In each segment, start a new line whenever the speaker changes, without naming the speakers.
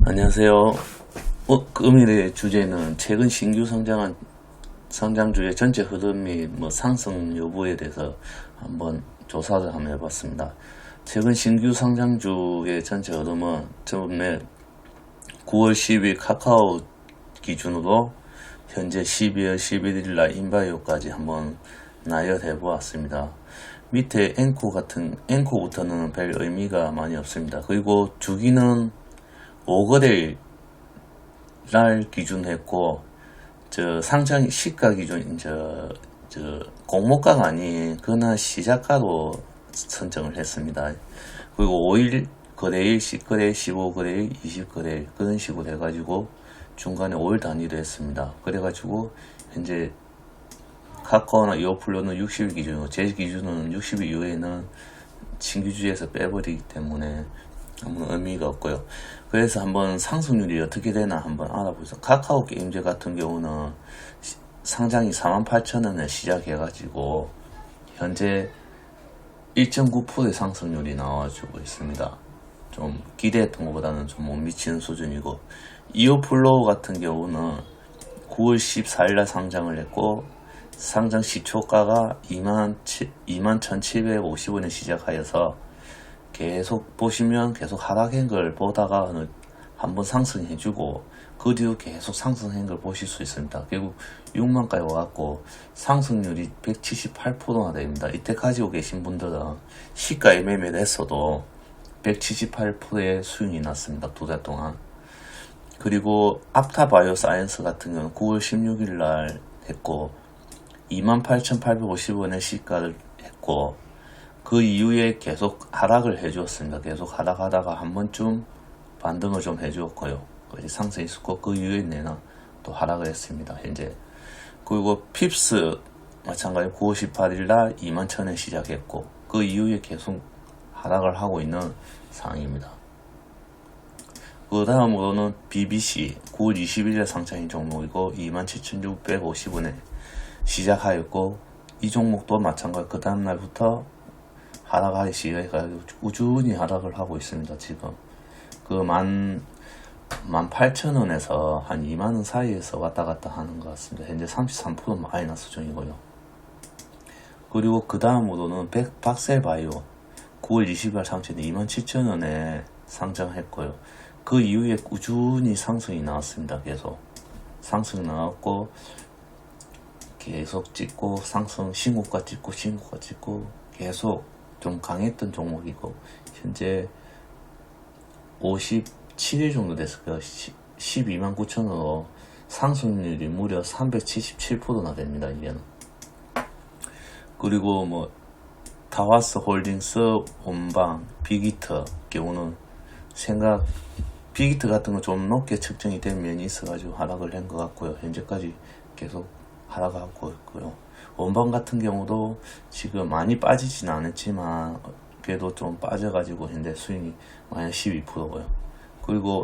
안녕하세요. 금일의 주제는 최근 신규 상장주의 전체 흐름 및 상승 여부에 대해서 한번 조사를 한번 해봤습니다. 최근 신규 상장주의 전체 흐름은 처음에 9월 10일 카카오 기준으로 현재 12월 11일 날 인바이오까지 한번 나열해 보았습니다. 밑에 앵코부터는 별 의미가 많이 없습니다. 그리고 주기는 5거래일 날 기준 했고, 상장 시가 기준, 공모가가 아닌 그날 시작가로 선정을 했습니다. 그리고 5일 거래일, 10거래일, 15거래일, 20거래일, 그런 식으로 해가지고 중간에 5일 단위로 했습니다. 그래가지고, 현재 카카오나 이오플로는 60일 기준이고, 제 기준은 60일 이후에는 신규주에서 빼버리기 때문에 아무 의미가 없고요. 그래서 한번 상승률이 어떻게 되나 한번 알아보죠. 카카오 게임즈 같은 경우는 상장이 48,000원에 시작해가지고 현재 1.9%의 상승률이 나와주고 있습니다. 좀 기대했던 것보다는 좀 못 미치는 수준이고, 이오플로우 같은 경우는 9월 14일날 상장을 했고 상장 시초가가 21,750원에 시작하여서 계속 보시면 계속 하락한 걸 보다가 한번 상승해주고 그 뒤로 계속 상승한 걸 보실 수 있습니다. 결국 6만까지 와갖고 상승률이 178%나 됩니다. 이때 가지고 계신 분들은 시가에 매매를 했어도 178%의 수익이 났습니다. 2달 동안. 그리고 앞타바이오 사이언스 같은 경우는 9월 16일 날 했고 28,850원의 시가를 했고 그 이후에 계속 하락을 해주었습니다. 계속 하락하다가 한 번쯤 반등을 좀 해주었고요. 상승이 있었고 그 이후에는 또 하락을 했습니다. 현재. 그리고 핍스 마찬가지 9월 18일 날 21,000원 시작했고 그 이후에 계속 하락을 하고 있는 상황입니다. 그 다음으로는 BBC 9월 20일에 상장인 종목이고 27,650원에 시작하였고 이 종목도 마찬가지 그 다음날부터 하락하기 시작해가지고 꾸준히 하락을 하고 있습니다. 지금 그 18,000원에서 한 2만원 사이에서 왔다 갔다 하는 것 같습니다. 현재 33% 마이너스 중이고요. 그리고 그 다음으로는 박셀바이오 9월 20일 상장이 27,000원에 상장했고요. 그 이후에 꾸준히 상승이 나왔습니다. 계속 상승이 나왔고 계속 찍고 상승 신고가 찍고 계속 좀 강했던 종목이고 현재 57일 정도 됐을까요? 12만 9천원으로 상승률이 무려 377%나 됩니다. 이게는. 그리고 다와스 홀딩스, 원방, 빅히트 경우는 빅히트 같은 거 좀 높게 측정이 된 면이 있어가지고 하락을 한 것 같고요. 현재까지 계속 하락하고 있고요. 원방 같은 경우도 지금 많이 빠지지는 않았지만 그래도 좀 빠져가지고 현재 수익이 마이너스 12%고요. 그리고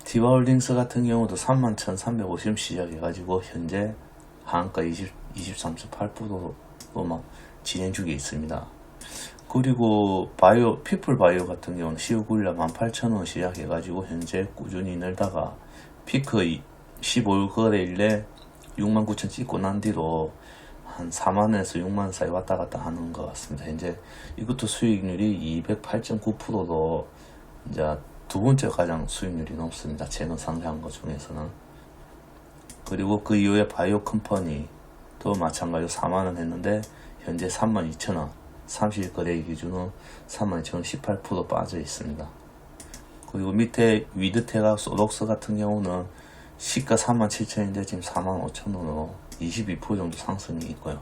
디바홀딩스 같은 경우도 31,350 시작해가지고 현재 하한가 23.8%로 진행 중에 있습니다. 그리고 피플바이오 같은 경우는 10월 9일날 18,000원 시작해가지고 현재 꾸준히 늘다가 피크 15일 거래일에 69,000 찍고 난 뒤로 한 4만원에서 6만원 사이 왔다 갔다 하는 것 같습니다. 현재 이것도 수익률이 208.9%로 이제 두 번째 가장 수익률이 높습니다. 최근 상장한 것 중에서는. 그리고 그 이후에 바이오 컴퍼니도 마찬가지로 4만원 했는데 현재 32,000원 30일 거래 기준으로 32,000원 18% 빠져 있습니다. 그리고 밑에 위드테가 소독스 같은 경우는 시가 37,000원인데 지금 45,000원으로 22% 정도 상승이 있고요.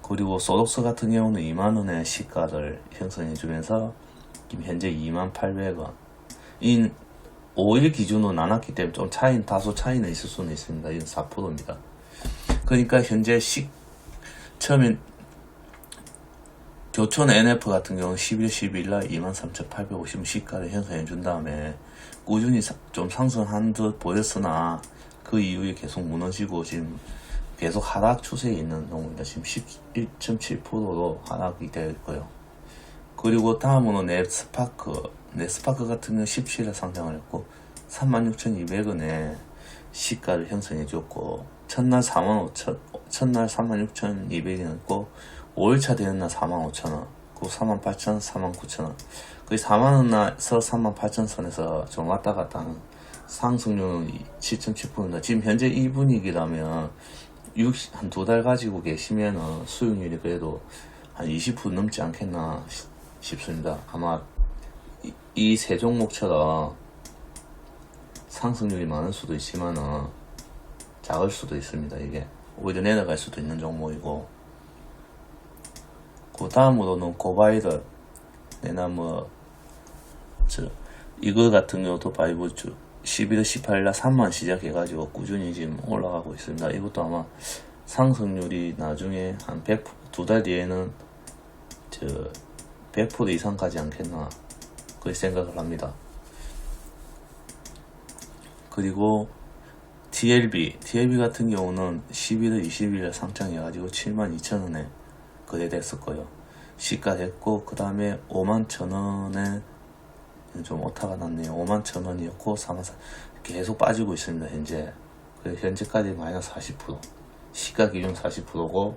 그리고 소독스 같은 경우는 2만원의 시가를 형성해주면서 지금 현재 28,000원. 5일 기준으로 나눴기 때문에 좀 다소 차이는 있을 수는 있습니다. 이건 4%입니다. 그러니까 현재 처음엔 교촌 NF 같은 경우는 11월 12일날 23,850원 시가를 형성해 준 다음에 꾸준히 좀 상승한 듯 보였으나 그 이후에 계속 무너지고 지금 계속 하락 추세에 있는 종목입니다. 지금 11.7%로 하락이 되어 있고요. 그리고 다음으로 넷스파크 같은 경우는 17일에 상장을 했고 36,200원에 시가를 형성해 줬고, 첫날 36,200원이었고 5일차 되는 날 45,000원, 그 48,000원, 49,000원, 거의 4만원에서 38,000선에서 좀 왔다 갔다 하는 상승률은 7.7%입니다. 지금 현재 이 분위기라면 한 두 달 가지고 계시면 수익률이 그래도 한 20% 넘지 않겠나 싶습니다. 아마 이 세 종목처럼 상승률이 많을 수도 있지만 작을 수도 있습니다. 이게 오히려 내려갈 수도 있는 종목이고, 그 다음으로는 고바이더, 내나 이거 같은 경우도 바이브주 11월 18일날 3만 시작해가지고 꾸준히 지금 올라가고 있습니다. 이것도 아마 상승률이 나중에 한 100%, 두 달 뒤에는 100% 이상 가지 않겠나 그렇게 생각을 합니다. 그리고 TLB 같은 경우는 11월 20일에 상장해가지고 72,000원에 거래됐었고요. 시가 됐고, 그 다음에 51,000원에 좀 오타가 났네요. 51,000원이었고 41,000원 계속 빠지고 있습니다. 현재까지 마이너스 40%, 시가 기준 40%고,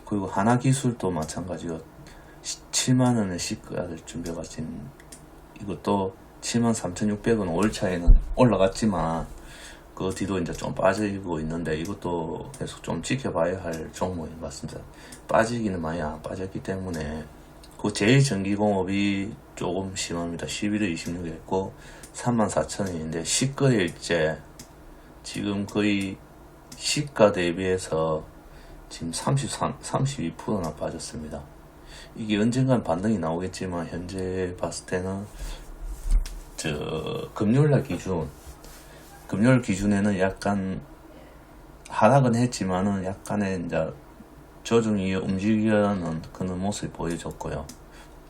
그리고 하나기술도 마찬가지로 7만원의 시가를 준비해가 지금 이것도 73,600원 5일차에는 올라갔지만 그 뒤로 이제 좀 빠지고 있는데, 이것도 계속 좀 지켜봐야 할 종목인 것 같습니다. 빠지기는 많이 안 빠졌기 때문에. 그 제2전기공업이 조금 심합니다. 11월 26일 했고 34,000원인데 시가일제 지금 거의 시가 대비해서 지금 32%나 빠졌습니다. 이게 언젠간 반등이 나오겠지만 현재 봤을 때는 금요일 기준에는 약간 하락은 했지만은 약간의 이제 조정이 움직이는 그런 모습이 보여줬고요.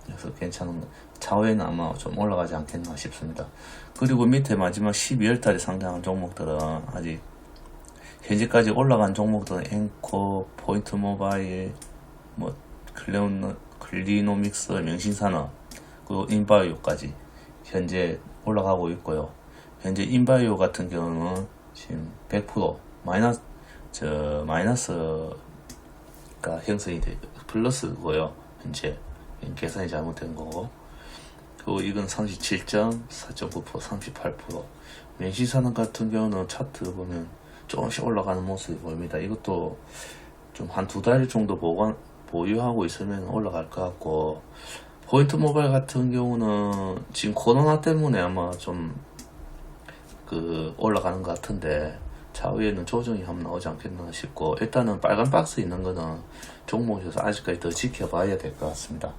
그래서 괜찮은, 차후에는 아마 좀 올라가지 않겠나 싶습니다. 그리고 밑에 마지막 12월 달에 상장한 종목들은 아직 현재까지 올라간 종목들은 앵커, 포인트 모바일, 클리노믹스, 명신산업, 그리고 인바이오까지 현재 올라가고 있고요. 현재 인바이오 같은 경우는 지금 100% 마이너스가 형성이 플러스고요. 현재 계산이 잘못된 거고, 그리고 이건 37.4.9%, 38%. 명신산업 같은 경우는 차트 보면 조금씩 올라가는 모습이 보입니다. 이것도 좀 한 두 달 정도 보유하고 있으면 올라갈 것 같고, 포인트 모바일 같은 경우는 지금 코로나 때문에 아마 좀 올라가는 것 같은데 차후에는 조정이 한번 나오지 않겠나 싶고, 일단은 빨간 박스 있는 거는 종목에서 아직까지 더 지켜봐야 될 것 같습니다.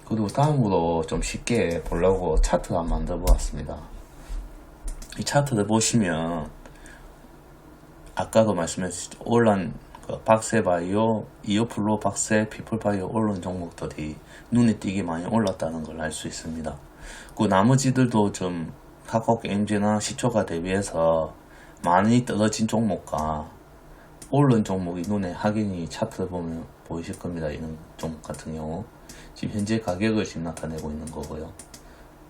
그리고 다음으로 좀 쉽게 보려고 차트 한번 만들어 보았습니다. 이 차트를 보시면 아까도 말씀했듯이 올란 박세바이오, 이오플로, 박세, 피플바이오 올른 종목들이 눈에 띄게 많이 올랐다는 걸 알 수 있습니다. 그 나머지들도 좀 각국 게임즈나 시초가 대비해서 많이 떨어진 종목과 오른 종목이 눈에 확연히 차트를 보면 보이실 겁니다. 이런 종목 같은 경우 지금 현재 가격을 지금 나타내고 있는 거고요.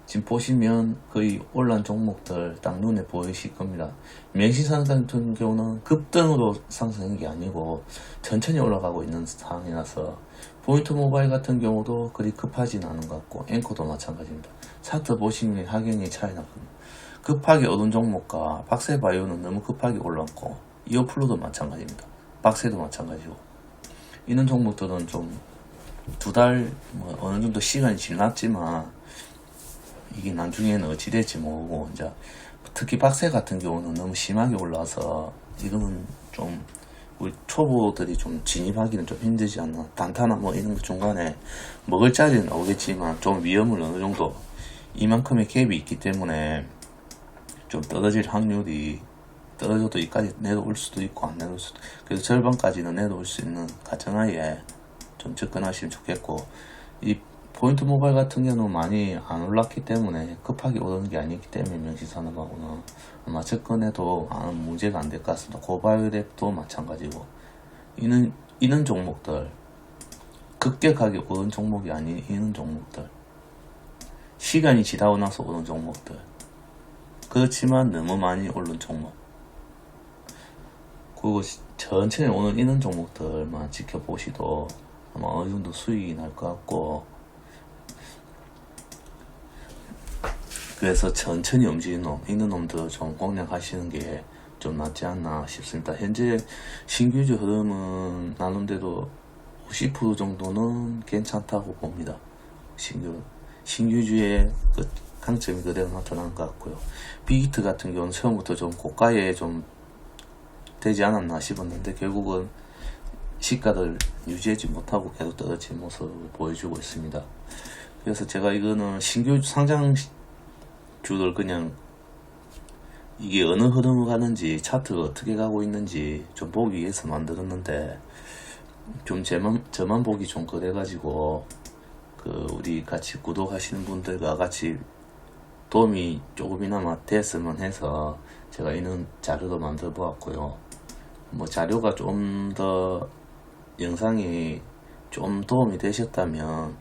지금 보시면 거의 올란 종목들 딱 눈에 보이실 겁니다. 명신산 같은 경우는 급등으로 상승한 게 아니고 천천히 올라가고 있는 상황이라서, 포인트 모바일 같은 경우도 그리 급하진 않은 것 같고, 앵커도 마찬가지입니다. 차트 보시면 확연히 차이 나거든요. 급하게 오른 종목과 박세바이오는 너무 급하게 올랐고, 이오플로도 마찬가지입니다. 박세도 마찬가지고, 이런 종목들은 좀 두 달 어느 정도 시간이 지났지만 이게 나중에는 어찌 될지 모르고, 이제 특히 박세 같은 경우는 너무 심하게 올라서 이거는 좀 우리 초보들이 좀 진입하기는 좀 힘들지 않나. 단타나 이런 거 중간에 먹을 자리는 나오겠지만 좀 위험을 어느 정도 이만큼의 갭이 있기 때문에 좀 떨어질 확률이, 떨어져도 이까지 내려올 수도 있고 안 내려올 수도, 그래서 절반까지는 내려올 수 있는 가정하에 좀 접근하시면 좋겠고, 이 포인트 모바일 같은 경우는 많이 안 올랐기 때문에 급하게 오르는 게 아니기 때문에 명신산업하고는 아마 접근해도 문제가 안 될 것 같습니다. 고바이오랩도 마찬가지고, 이런 종목들 급격하게 오른 종목이 아닌 이런 종목들, 시간이 지나고 나서 오는 종목들. 그렇지만 너무 많이 오른 종목. 그리고 천천히 오는 이런 종목들만 지켜보시도 아마 어느 정도 수익이 날 것 같고, 그래서 천천히 움직이는 놈, 이런 놈들 좀 공략하시는 게 좀 낫지 않나 싶습니다. 현재 신규주 흐름은 나름대로 50% 정도는 괜찮다고 봅니다. 신규주의 그 강점이 그대로 나타난 것 같고요. 빅히트 같은 경우는 처음부터 좀 고가에 좀 되지 않았나 싶었는데 결국은 시가를 유지하지 못하고 계속 떨어진 모습을 보여주고 있습니다. 그래서 제가 이거는 신규 상장주들 그냥 이게 어느 흐름을 가는지 차트가 어떻게 가고 있는지 좀 보기 위해서 만들었는데 좀 저만 보기 좀 그래가지고 그 우리 같이 구독하시는 분들과 같이 도움이 조금이나마 됐으면 해서 제가 이런 자료도 만들어 보았고요. 뭐 자료가 좀 더 영상이 좀 도움이 되셨다면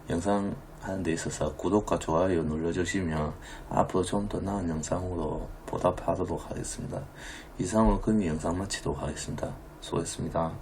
영상 하는 데 있어서 구독과 좋아요 눌러주시면 앞으로 좀 더 나은 영상으로 보답하도록 하겠습니다. 이상으로 금이 영상 마치도록 하겠습니다. 수고했습니다.